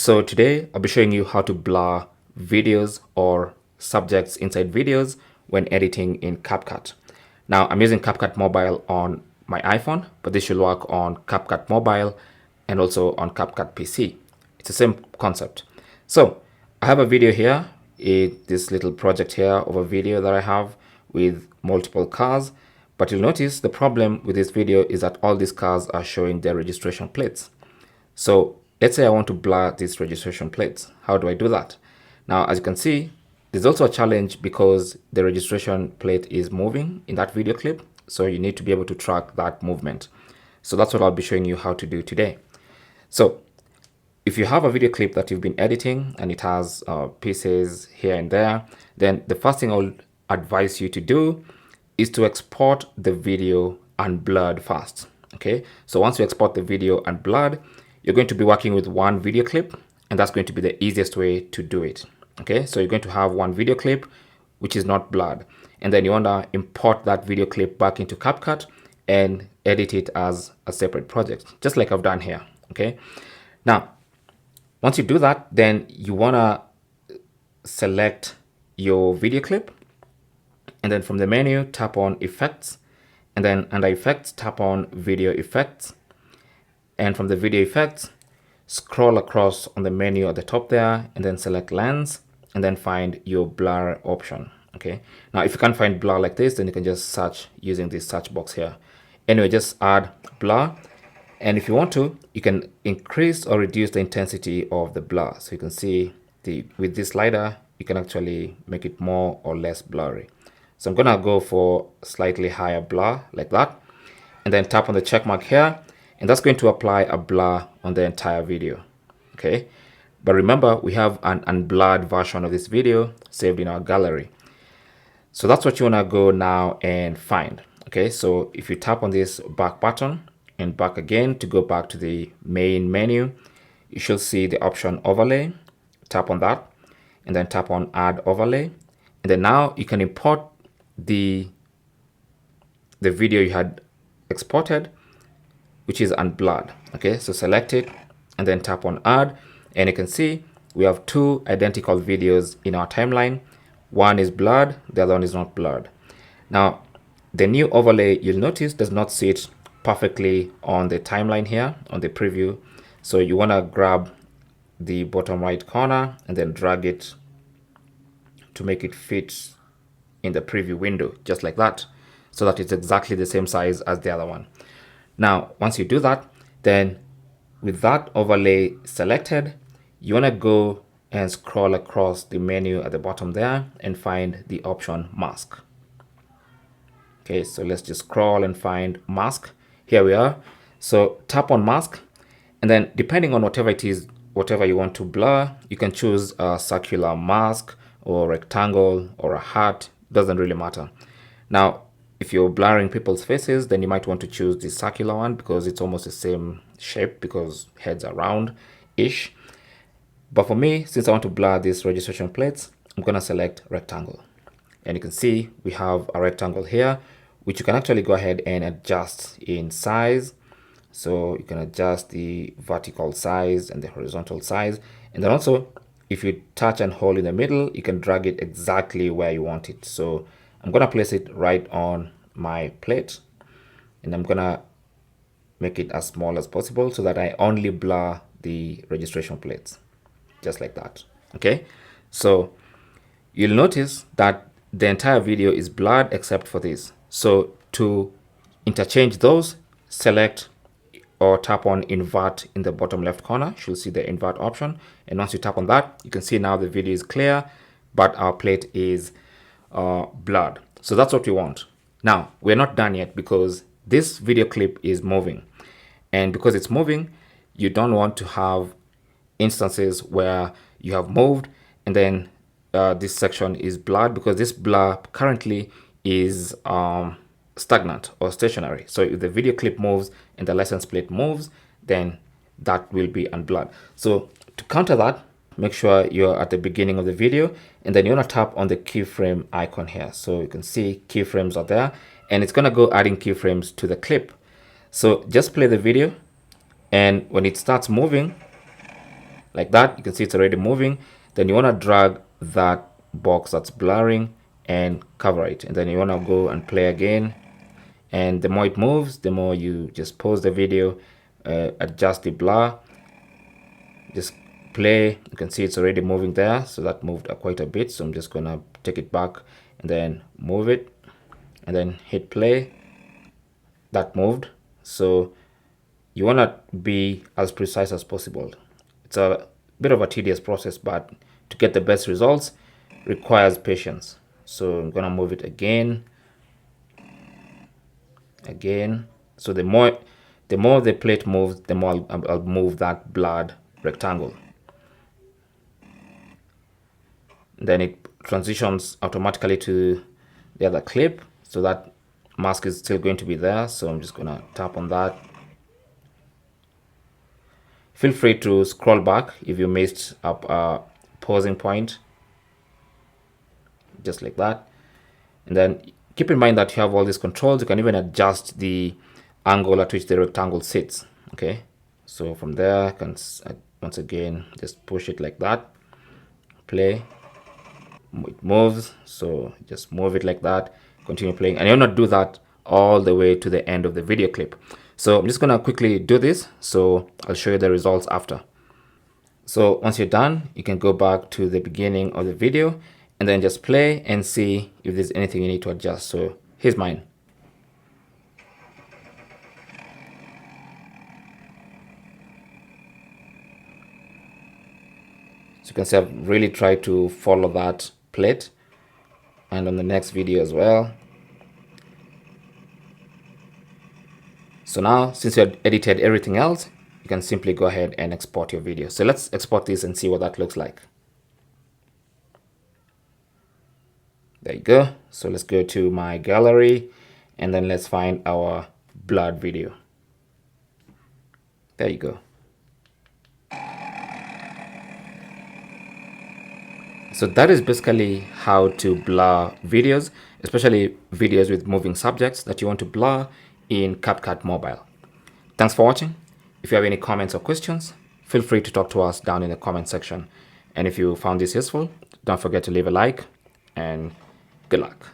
So today I'll be showing you how to blur videos or subjects inside videos when editing in CapCut. Now I'm using CapCut Mobile on my iPhone, but this should work on CapCut Mobile and also on CapCut PC. It's the same concept. So I have a video here, this little project here of a video that I have with multiple cars. But you'll notice the problem with this video is that all these cars are showing their registration plates. So let's say I want to blur these registration plates. How do I do that? Now, as you can see, there's also a challenge because the registration plate is moving in that video clip. So you need to be able to track that movement. So that's what I'll be showing you how to do today. So if you have a video clip that you've been editing and it has pieces here and there, then the first thing I'll advise you to do is to export the video unblurred first. Okay, so once you export the video unblurred, you're going to be working with one video clip, and that's going to be the easiest way to do it. Okay, so you're going to have one video clip which is not blurred, and then you want to import that video clip back into CapCut and edit it as a separate project, just like I've done here. Okay, now once you do that, then you want to select your video clip, and then from the menu tap on effects, and then under effects tap on video effects, and from the video effects scroll across on the menu at the top there and then select lens and then find your blur option. Okay, now if you can't find blur like this, then you can just search using this search box here. Anyway, just add blur, and if you want to, you can increase or reduce the intensity of the blur. So you can see with this slider you can actually make it more or less blurry. So I'm gonna go for slightly higher blur like that, and then tap on the check mark here, and that's going to apply a blur on the entire video. Okay, but remember we have an unblurred version of this video saved in our gallery. So that's what you wanna go now and find. Okay, so if you tap on this back button and back again to go back to the main menu, you should see the option overlay. Tap on that and then tap on add overlay, and then now you can import the video you had exported, which is unblurred. Okay, so select it and then tap on add, and you can see we have two identical videos in our timeline. One is blurred, the other one is not blurred. Now the new overlay, you'll notice, does not sit perfectly on the timeline here on the preview. So you want to grab the bottom right corner and then drag it to make it fit in the preview window, just like that, so that it's exactly the same size as the other one. Now once you do that, then with that overlay selected, you want to go and scroll across the menu at the bottom there and find the option mask. Okay, so let's just scroll and find mask. Here we are. So tap on mask, and then depending on whatever it is, whatever you want to blur, you can choose a circular mask or rectangle or a heart. Doesn't really matter. Now if you're blurring people's faces, then you might want to choose the circular one because it's almost the same shape because heads are round-ish. But for me, since I want to blur these registration plates, I'm gonna select rectangle. And you can see we have a rectangle here, which you can actually go ahead and adjust in size. So you can adjust the vertical size and the horizontal size. And then also, if you touch and hold in the middle, you can drag it exactly where you want it. So I'm gonna place it right on my plate, and I'm gonna make it as small as possible so that I only blur the registration plates, just like that. Okay, so you'll notice that the entire video is blurred except for this. So to interchange those, select or tap on invert in the bottom left corner. You'll see the invert option, and once you tap on that, you can see now the video is clear, but our plate is blurred. So that's what we want. Now we're not done yet because this video clip is moving, and because it's moving, you don't want to have instances where you have moved and then this section is blurred, because this blur currently is stagnant or stationary. So if the video clip moves and the license plate moves, then that will be unblurred. So to counter that, make sure you're at the beginning of the video, and then you want to tap on the keyframe icon here. So you can see keyframes are there, and it's going to go adding keyframes to the clip. So just play the video, and when it starts moving, like that. You can see it's already moving. Then you want to drag that box that's blurring and cover it, and then you want to go and play again. And the more it moves, the more you just pause the video, adjust the blur, just play. You can see it's already moving there, so that moved quite a bit. So I'm just gonna take it back and then move it, and then hit play. That moved. So you want to be as precise as possible. It's a bit of a tedious process, but to get the best results requires patience. So I'm gonna move it again. So the more the plate moves, the more I'll move that blurred rectangle. Then it transitions automatically to the other clip, so that mask is still going to be there. So I'm just gonna tap on that. Feel free to scroll back if you missed up a pausing point, just like that. And then keep in mind that you have all these controls. You can even adjust the angle at which the rectangle sits. Okay, so from there I can once again just push it like that, play, it moves, so just move it like that, continue playing, and you'll not do that all the way to the end of the video clip. So I'm just gonna quickly do this, so I'll show you the results after. So once you're done, you can go back to the beginning of the video and then just play and see if there's anything you need to adjust. So here's mine. So you can see I've really tried to follow that plate, and on the next video as well. So now, since you had edited everything else, you can simply go ahead and export your video. So let's export this and see what that looks like. There you go. So let's go to my gallery and then let's find our blurred video. There you go. So that is basically how to blur videos, especially videos with moving subjects that you want to blur in CapCut Mobile. Thanks for watching. If you have any comments or questions, feel free to talk to us down in the comment section. And if you found this useful, don't forget to leave a like, and good luck.